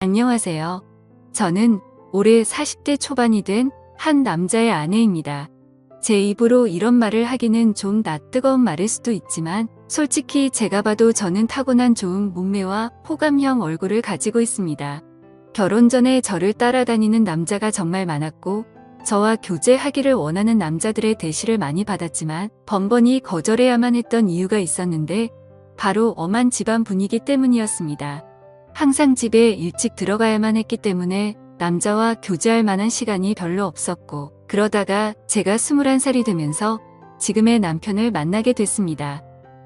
안녕하세요. 저는 올해 40대 초반이 된 한 남자의 아내입니다. 제 입으로 이런 말을 하기는 좀 낯뜨거운 말일 수도 있지만 솔직히 제가 봐도 저는 타고난 좋은 몸매와 호감형 얼굴을 가지고 있습니다. 결혼 전에 저를 따라다니는 남자가 정말 많았고 저와 교제하기를 원하는 남자들의 대시를 많이 받았지만 번번이 거절해야만 했던 이유가 있었는데 바로 엄한 집안 분위기 때문이었습니다. 항상 집에 일찍 들어가야만 했기 때문에 남자와 교제할 만한 시간이 별로 없었고 그러다가 제가 21살이 되면서 지금의 남편을 만나게 됐습니다.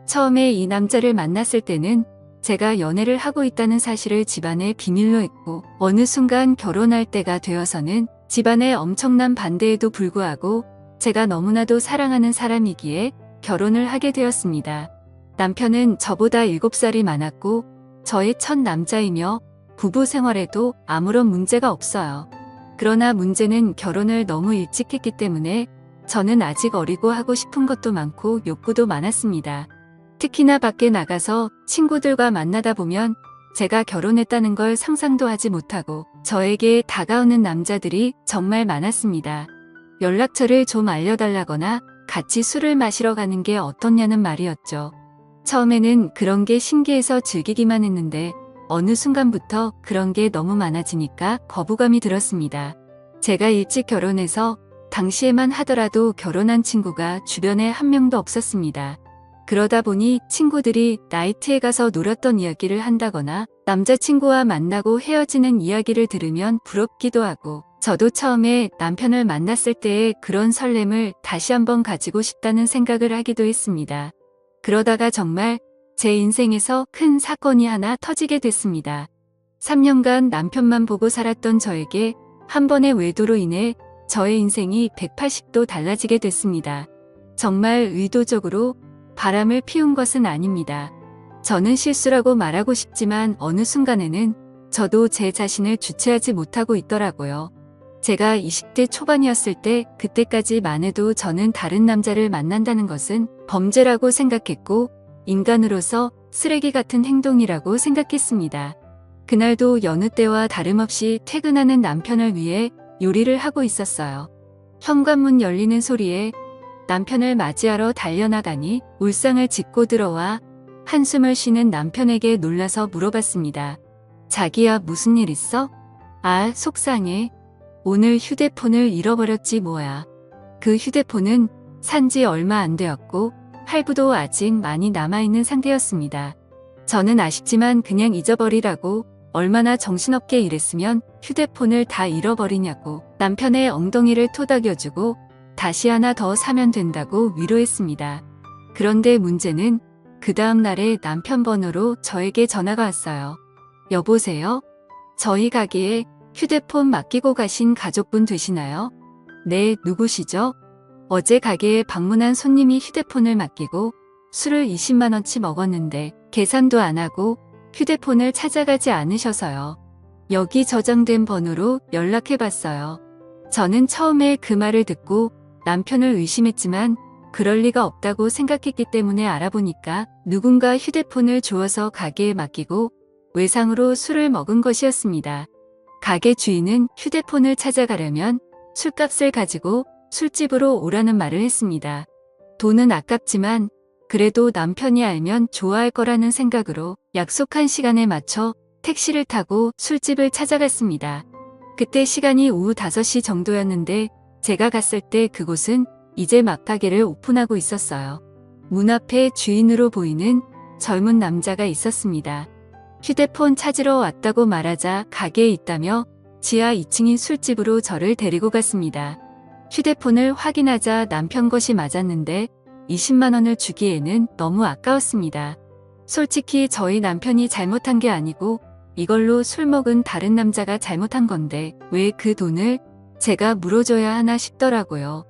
처음에 이 남자를 만났을 때는 제가 연애를 하고 있다는 사실을 집안에 비밀로 했고 어느 순간 결혼할 때가 되어서는 집안의 엄청난 반대에도 불구하고 제가 너무나도 사랑하는 사람이기에 결혼을 하게 되었습니다. 남편은 저보다 7살이 많았고 저의 첫 남자이며 부부 생활에도 아무런 문제가 없어요. 그러나 문제는 결혼을 너무 일찍 했기 때문에 저는 아직 어리고 하고 싶은 것도 많고 욕구도 많았습니다. 특히나 밖에 나가서 친구들과 만나다 보면 제가 결혼했다는 걸 상상도 하지 못하고 저에게 다가오는 남자들이 정말 많았습니다. 연락처를 좀 알려달라거나 같이 술을 마시러 가는 게 어떻냐는 말이었죠. 처음에는 그런 게 신기해서 즐기기만 했는데 어느 순간부터 그런 게 너무 많아지니까 거부감이 들었습니다. 제가 일찍 결혼해서 당시에만 하더라도 결혼한 친구가 주변에 한 명도 없었습니다. 그러다 보니 친구들이 나이트에 가서 놀았던 이야기를 한다거나 남자친구와 만나고 헤어지는 이야기를 들으면 부럽기도 하고 저도 처음에 남편을 만났을 때의 그런 설렘을 다시 한번 가지고 싶다는 생각을 하기도 했습니다. 그러다가 정말 제 인생에서 큰 사건이 하나 터지게 됐습니다. 3년간 남편만 보고 살았던 저에게 한 번의 외도로 인해 저의 인생이 180도 달라지게 됐습니다. 정말 의도적으로 바람을 피운 것은 아닙니다. 저는 실수라고 말하고 싶지만 어느 순간에는 저도 제 자신을 주체하지 못하고 있더라고요. 제가 20대 초반이었을 때 그때까지만 해도 저는 다른 남자를 만난다는 것은 범죄라고 생각했고 인간으로서 쓰레기 같은 행동이라고 생각했습니다. 그날도 여느 때와 다름없이 퇴근하는 남편을 위해 요리를 하고 있었어요. 현관문 열리는 소리에 남편을 맞이하러 달려나가니 울상을 짚고 들어와 한숨을 쉬는 남편에게 놀라서 물어봤습니다. 자기야, 무슨 일 있어? 아, 속상해. 오늘 휴대폰을 잃어버렸지 뭐야. 그 휴대폰은 산지 얼마 안 되었고 할부도 아직 많이 남아있는 상태였습니다. 저는 아쉽지만 그냥 잊어버리라고 얼마나 정신없게 일했으면 휴대폰을 다 잃어버리냐고 남편의 엉덩이를 토닥여주고 다시 하나 더 사면 된다고 위로했습니다. 그런데 문제는 그 다음 날에 남편 번호로 저에게 전화가 왔어요. 여보세요? 저희 가게에 휴대폰 맡기고 가신 가족분 되시나요? 네, 누구시죠? 어제 가게에 방문한 손님이 휴대폰을 맡기고 술을 20만원치 먹었는데 계산도 안 하고 휴대폰을 찾아가지 않으셔서요. 여기 저장된 번호로 연락해봤어요. 저는 처음에 그 말을 듣고 남편을 의심했지만 그럴 리가 없다고 생각했기 때문에 알아보니까 누군가 휴대폰을 주워서 가게에 맡기고 외상으로 술을 먹은 것이었습니다. 가게 주인은 휴대폰을 찾아가려면 술값을 가지고 술집으로 오라는 말을 했습니다. 돈은 아깝지만 그래도 남편이 알면 좋아할 거라는 생각으로 약속한 시간에 맞춰 택시를 타고 술집을 찾아갔습니다. 그때 시간이 오후 5시 정도였는데 제가 갔을 때 그곳은 이제 막 가게를 오픈하고 있었어요. 문 앞에 주인으로 보이는 젊은 남자가 있었습니다. 휴대폰 찾으러 왔다고 말하자 가게에 있다며 지하 2층인 술집으로 저를 데리고 갔습니다. 휴대폰을 확인하자 남편 것이 맞았는데 20만원을 주기에는 너무 아까웠습니다. 솔직히 저희 남편이 잘못한 게 아니고 이걸로 술 먹은 다른 남자가 잘못한 건데 왜 그 돈을 제가 물어줘야 하나 싶더라고요.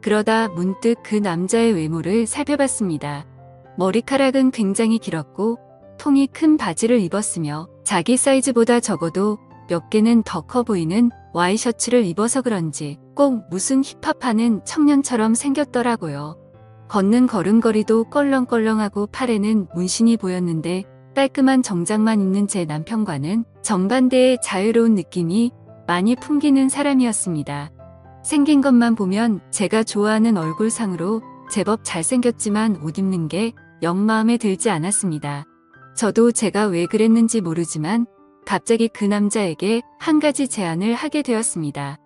그러다 문득 그 남자의 외모를 살펴봤습니다. 머리카락은 굉장히 길었고 통이 큰 바지를 입었으며 자기 사이즈보다 적어도 몇 개는 더 커 보이는 와이셔츠를 입어서 그런지 꼭 무슨 힙합하는 청년처럼 생겼더라고요. 걷는 걸음걸이도 껄렁껄렁하고 팔에는 문신이 보였는데 깔끔한 정장만 입는 제 남편과는 정반대의 자유로운 느낌이 많이 풍기는 사람이었습니다. 생긴 것만 보면 제가 좋아하는 얼굴상으로 제법 잘생겼지만 옷 입는 게 영 마음에 들지 않았습니다. 저도 제가 왜 그랬는지 모르지만 갑자기 그 남자에게 한 가지 제안을 하게 되었습니다.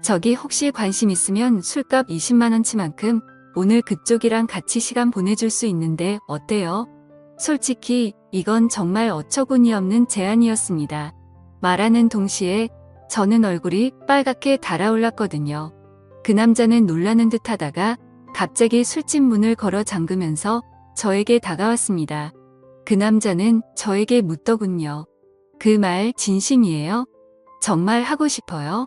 저기 혹시 관심 있으면 술값 20만 원치만큼 오늘 그쪽이랑 같이 시간 보내줄 수 있는데 어때요? 솔직히 이건 정말 어처구니 없는 제안이었습니다. 말하는 동시에 저는 얼굴이 빨갛게 달아올랐거든요. 그 남자는 놀라는 듯 하다가 갑자기 술집 문을 걸어 잠그면서 저에게 다가왔습니다. 그 남자는 저에게 묻더군요. 그 말 진심이에요? 정말 하고 싶어요?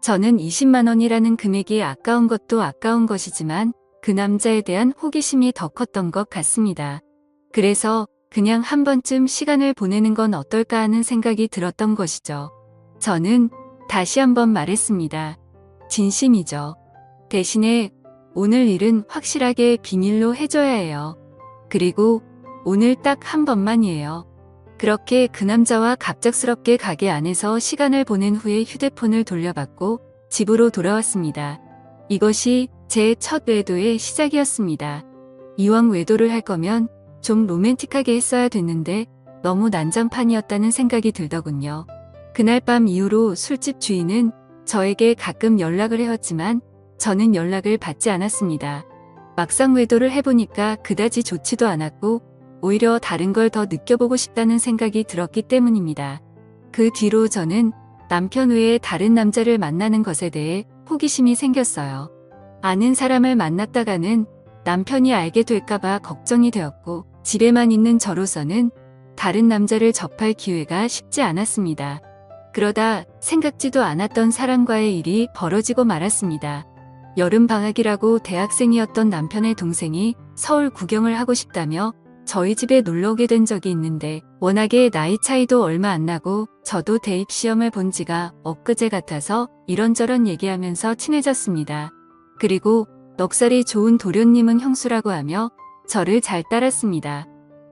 저는 20만 원이라는 금액이 아까운 것도 아까운 것이지만 그 남자에 대한 호기심이 더 컸던 것 같습니다. 그래서 그냥 한 번쯤 시간을 보내는 건 어떨까 하는 생각이 들었던 것이죠. 저는 다시 한번 말했습니다. 진심이죠. 대신에 오늘 일은 확실하게 비밀로 해줘야 해요. 그리고 오늘 딱 한 번만이에요. 그렇게 그 남자와 갑작스럽게 가게 안에서 시간을 보낸 후에 휴대폰을 돌려받고 집으로 돌아왔습니다. 이것이 제 첫 외도의 시작이었습니다. 이왕 외도를 할 거면 좀 로맨틱하게 했어야 됐는데 너무 난장판이었다는 생각이 들더군요. 그날 밤 이후로 술집 주인은 저에게 가끔 연락을 해왔지만 저는 연락을 받지 않았습니다. 막상 외도를 해보니까 그다지 좋지도 않았고 오히려 다른 걸 더 느껴보고 싶다는 생각이 들었기 때문입니다. 그 뒤로 저는 남편 외에 다른 남자를 만나는 것에 대해 호기심이 생겼어요. 아는 사람을 만났다가는 남편이 알게 될까봐 걱정이 되었고 집에만 있는 저로서는 다른 남자를 접할 기회가 쉽지 않았습니다. 그러다 생각지도 않았던 사람과의 일이 벌어지고 말았습니다. 여름방학이라고 대학생이었던 남편의 동생이 서울 구경을 하고 싶다며 저희 집에 놀러 오게 된 적이 있는데 워낙에 나이 차이도 얼마 안 나고 저도 대입시험을 본 지가 엊그제 같아서 이런저런 얘기하면서 친해졌습니다. 그리고 넉살이 좋은 도련님은 형수라고 하며 저를 잘 따랐습니다.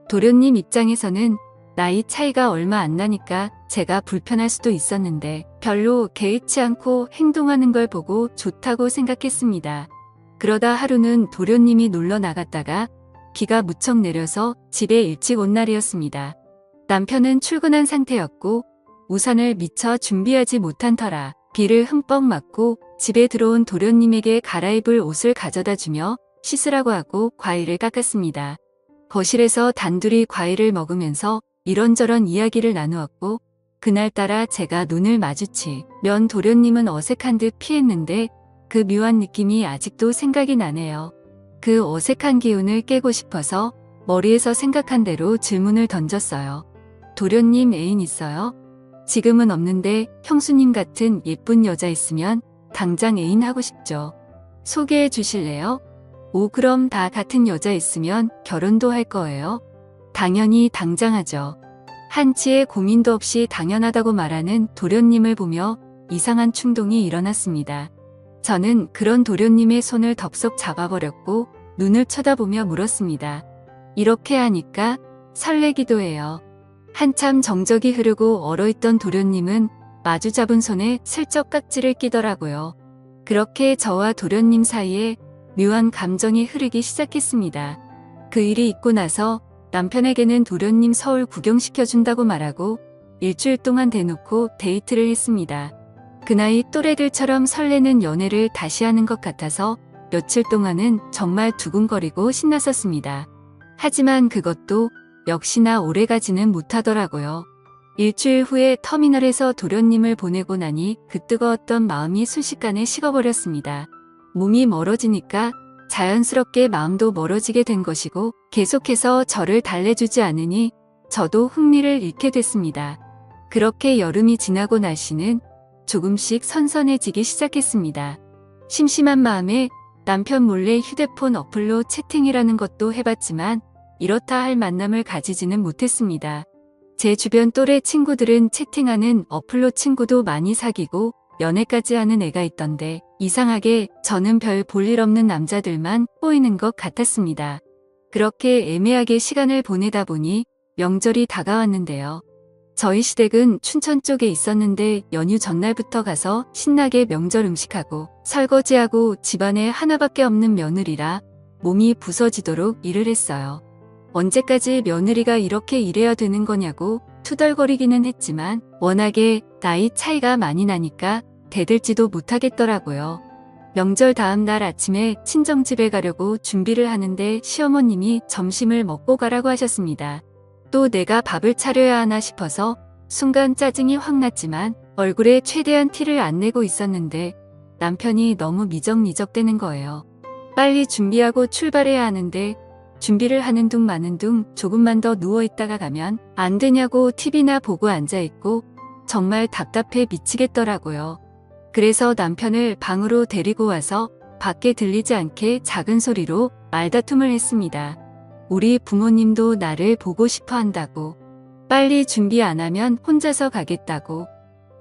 도련님 입장에서는 나이 차이가 얼마 안 나니까 제가 불편할 수도 있었는데 별로 개의치 않고 행동하는 걸 보고 좋다고 생각했습니다. 그러다 하루는 도련님이 놀러 나갔다가 비가 무척 내려서 집에 일찍 온 날이었습니다. 남편은 출근한 상태였고 우산을 미처 준비하지 못한 터라 비를 흠뻑 맞고 집에 들어온 도련님에게 갈아입을 옷을 가져다 주며 씻으라고 하고 과일을 깎았습니다. 거실에서 단둘이 과일을 먹으면서 이런저런 이야기를 나누었고 그날따라 제가 눈을 마주치면 도련님은 어색한 듯 피했는데 그 묘한 느낌이 아직도 생각이 나네요. 그 어색한 기운을 깨고 싶어서 머리에서 생각한 대로 질문을 던졌어요. 도련님 애인 있어요? 지금은 없는데 형수님 같은 예쁜 여자 있으면 당장 애인 하고 싶죠. 소개해 주실래요? 오, 그럼 다 같은 여자 있으면 결혼도 할 거예요? 당연히 당장 하죠. 한치의 고민도 없이 당연하다고 말하는 도련님을 보며 이상한 충동이 일어났습니다. 저는 그런 도련님의 손을 덥석 잡아버렸고 눈을 쳐다보며 물었습니다. 이렇게 하니까 설레기도 해요. 한참 정적이 흐르고 얼어있던 도련님은 마주 잡은 손에 슬쩍 깍지를 끼더라고요. 그렇게 저와 도련님 사이에 묘한 감정이 흐르기 시작했습니다. 그 일이 있고 나서 남편에게는 도련님 서울 구경시켜준다고 말하고 일주일 동안 대놓고 데이트를 했습니다. 그 나이 또래들처럼 설레는 연애를 다시 하는 것 같아서 며칠 동안은 정말 두근거리고 신났었습니다. 하지만 그것도 역시나 오래가지는 못하더라고요. 일주일 후에 터미널에서 도련님을 보내고 나니 그 뜨거웠던 마음이 순식간에 식어버렸습니다. 몸이 멀어지니까 자연스럽게 마음도 멀어지게 된 것이고 계속해서 저를 달래주지 않으니 저도 흥미를 잃게 됐습니다. 그렇게 여름이 지나고 날씨는 조금씩 선선해지기 시작했습니다. 심심한 마음에 남편 몰래 휴대폰 어플로 채팅이라는 것도 해봤지만 이렇다 할 만남을 가지지는 못했습니다. 제 주변 또래 친구들은 채팅하는 어플로 친구도 많이 사귀고 연애까지 하는 애가 있던데 이상하게 저는 별 볼일 없는 남자들만 꼬이는 것 같았습니다. 그렇게 애매하게 시간을 보내다 보니 명절이 다가왔는데요. 저희 시댁은 춘천 쪽에 있었는데 연휴 전날부터 가서 신나게 명절 음식하고 설거지하고 집안에 하나밖에 없는 며느리라 몸이 부서지도록 일을 했어요. 언제까지 며느리가 이렇게 일해야 되는 거냐고 투덜거리기는 했지만 워낙에 나이 차이가 많이 나니까 대들지도 못하겠더라고요. 명절 다음 날 아침에 친정집에 가려고 준비를 하는데 시어머님이 점심을 먹고 가라고 하셨습니다. 또 내가 밥을 차려야 하나 싶어서 순간 짜증이 확 났지만 얼굴에 최대한 티를 안 내고 있었는데 남편이 너무 미적미적대는 거예요. 빨리 준비하고 출발해야 하는데 준비를 하는 둥 마는 둥 조금만 더 누워있다가 가면 안 되냐고 TV나 보고 앉아있고 정말 답답해 미치겠더라고요. 그래서 남편을 방으로 데리고 와서 밖에 들리지 않게 작은 소리로 말다툼을 했습니다. 우리 부모님도 나를 보고 싶어 한다고, 빨리 준비 안 하면 혼자서 가겠다고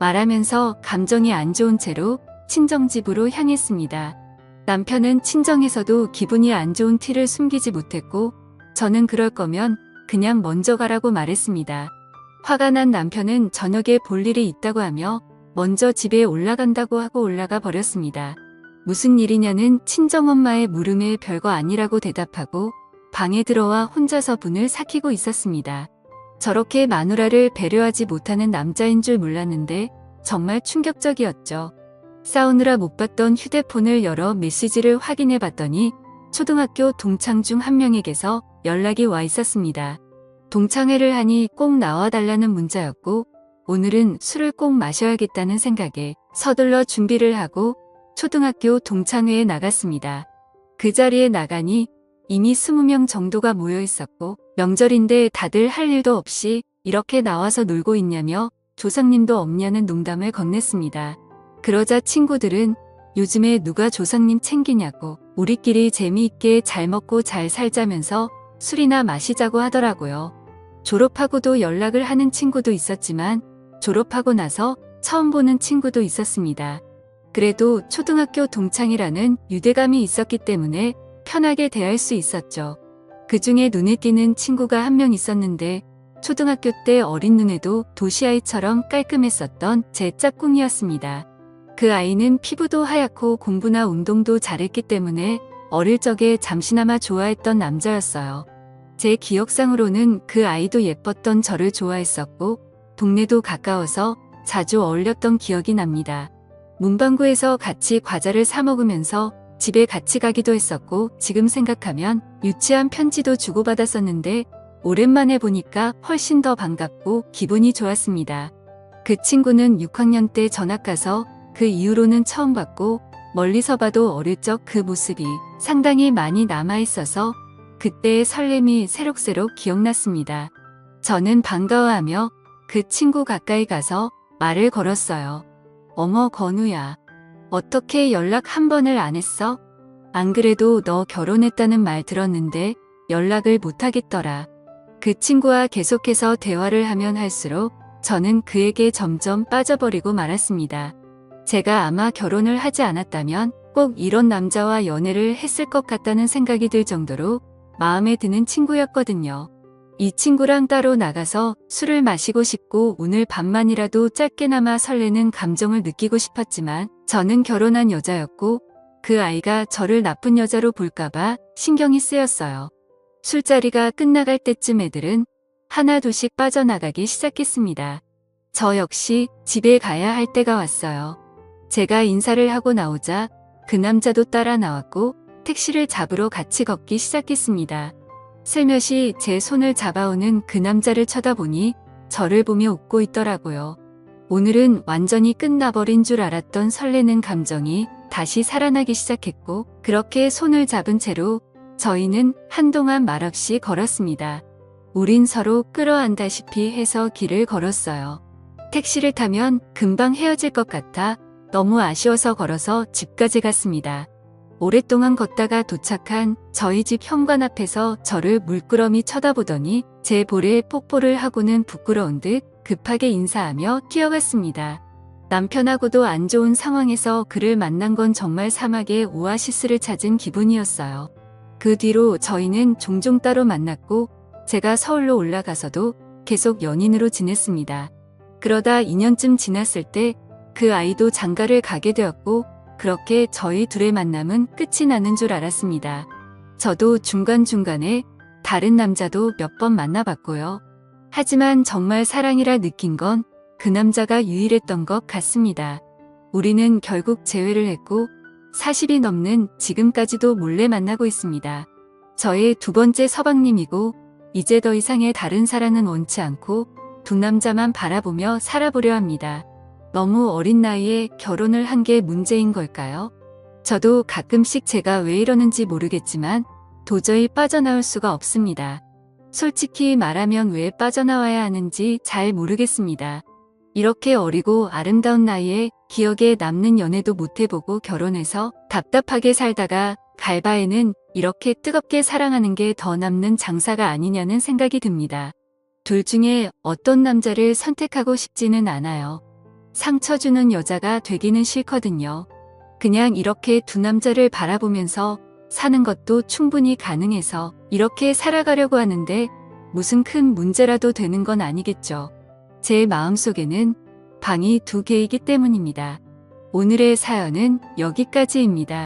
말하면서 감정이 안 좋은 채로 친정집으로 향했습니다. 남편은 친정에서도 기분이 안 좋은 티를 숨기지 못했고 저는 그럴 거면 그냥 먼저 가라고 말했습니다. 화가 난 남편은 저녁에 볼 일이 있다고 하며 먼저 집에 올라간다고 하고 올라가 버렸습니다. 무슨 일이냐는 친정엄마의 물음에 별거 아니라고 대답하고 방에 들어와 혼자서 분을 삭히고 있었습니다. 저렇게 마누라를 배려하지 못하는 남자인 줄 몰랐는데 정말 충격적이었죠. 싸우느라 못 봤던 휴대폰을 열어 메시지를 확인해 봤더니 초등학교 동창 중 한 명에게서 연락이 와 있었습니다. 동창회를 하니 꼭 나와달라는 문자였고 오늘은 술을 꼭 마셔야겠다는 생각에 서둘러 준비를 하고 초등학교 동창회에 나갔습니다. 그 자리에 나가니 이미 20명 정도가 모여 있었고 명절인데 다들 할 일도 없이 이렇게 나와서 놀고 있냐며 조상님도 없냐는 농담을 건넸습니다. 그러자 친구들은 요즘에 누가 조상님 챙기냐고 우리끼리 재미있게 잘 먹고 잘 살자면서 술이나 마시자고 하더라고요. 졸업하고도 연락을 하는 친구도 있었지만 졸업하고 나서 처음 보는 친구도 있었습니다. 그래도 초등학교 동창이라는 유대감이 있었기 때문에 편하게 대할 수 있었죠. 그 중에 눈에 띄는 친구가 한 명 있었는데 초등학교 때 어린 눈에도 도시아이처럼 깔끔했었던 제 짝꿍이었습니다. 그 아이는 피부도 하얗고 공부나 운동도 잘했기 때문에 어릴 적에 잠시나마 좋아했던 남자였어요. 제 기억상으로는 그 아이도 예뻤던 저를 좋아했었고 동네도 가까워서 자주 어울렸던 기억이 납니다. 문방구에서 같이 과자를 사 먹으면서 집에 같이 가기도 했었고 지금 생각하면 유치한 편지도 주고받았었는데 오랜만에 보니까 훨씬 더 반갑고 기분이 좋았습니다. 그 친구는 6학년 때 전학 가서 그 이후로는 처음 봤고 멀리서 봐도 어릴 적 그 모습이 상당히 많이 남아있어서 그때의 설렘이 새록새록 기억났습니다. 저는 반가워하며 그 친구 가까이 가서 말을 걸었어요. 어머 건우야. 어떻게 연락 한 번을 안 했어? 안 그래도 너 결혼했다는 말 들었는데 연락을 못 하겠더라. 그 친구와 계속해서 대화를 하면 할수록 저는 그에게 점점 빠져버리고 말았습니다. 제가 아마 결혼을 하지 않았다면 꼭 이런 남자와 연애를 했을 것 같다는 생각이 들 정도로 마음에 드는 친구였거든요. 이 친구랑 따로 나가서 술을 마시고 싶고 오늘 밤만이라도 짧게나마 설레는 감정을 느끼고 싶었지만 저는 결혼한 여자였고 그 아이가 저를 나쁜 여자로 볼까봐 신경이 쓰였어요. 술자리가 끝나갈 때쯤 애들은 하나둘씩 빠져나가기 시작했습니다. 저 역시 집에 가야 할 때가 왔어요. 제가 인사를 하고 나오자 그 남자도 따라 나왔고 택시를 잡으러 같이 걷기 시작했습니다. 슬며시 제 손을 잡아오는 그 남자를 쳐다보니 저를 보며 웃고 있더라고요. 오늘은 완전히 끝나버린 줄 알았던 설레는 감정이 다시 살아나기 시작했고 그렇게 손을 잡은 채로 저희는 한동안 말없이 걸었습니다. 우린 서로 끌어안다시피 해서 길을 걸었어요. 택시를 타면 금방 헤어질 것 같아 너무 아쉬워서 걸어서 집까지 갔습니다. 오랫동안 걷다가 도착한 저희 집 현관 앞에서 저를 물끄러미 쳐다보더니 제 볼에 뽀뽀를 하고는 부끄러운 듯 급하게 인사하며 뛰어갔습니다. 남편하고도 안 좋은 상황에서 그를 만난 건 정말 사막의 오아시스를 찾은 기분이었어요. 그 뒤로 저희는 종종 따로 만났고 제가 서울로 올라가서도 계속 연인으로 지냈습니다. 그러다 2년쯤 지났을 때 그 아이도 장가를 가게 되었고 그렇게 저희 둘의 만남은 끝이 나는 줄 알았습니다. 저도 중간중간에 다른 남자도 몇 번 만나봤고요. 하지만 정말 사랑이라 느낀 건 그 남자가 유일했던 것 같습니다. 우리는 결국 재회를 했고 40이 넘는 지금까지도 몰래 만나고 있습니다. 저의 두 번째 서방님이고 이제 더 이상의 다른 사랑은 원치 않고 두 남자만 바라보며 살아보려 합니다. 너무 어린 나이에 결혼을 한 게 문제인 걸까요? 저도 가끔씩 제가 왜 이러는지 모르겠지만 도저히 빠져나올 수가 없습니다. 솔직히 말하면 왜 빠져나와야 하는지 잘 모르겠습니다. 이렇게 어리고 아름다운 나이에 기억에 남는 연애도 못 해보고 결혼해서 답답하게 살다가 갈 바에는 이렇게 뜨겁게 사랑하는 게 더 남는 장사가 아니냐는 생각이 듭니다. 둘 중에 어떤 남자를 선택하고 싶지는 않아요. 상처 주는 여자가 되기는 싫거든요. 그냥 이렇게 두 남자를 바라보면서 사는 것도 충분히 가능해서 이렇게 살아가려고 하는데 무슨 큰 문제라도 되는 건 아니겠죠. 제 마음속에는 방이 두 개이기 때문입니다. 오늘의 사연은 여기까지입니다.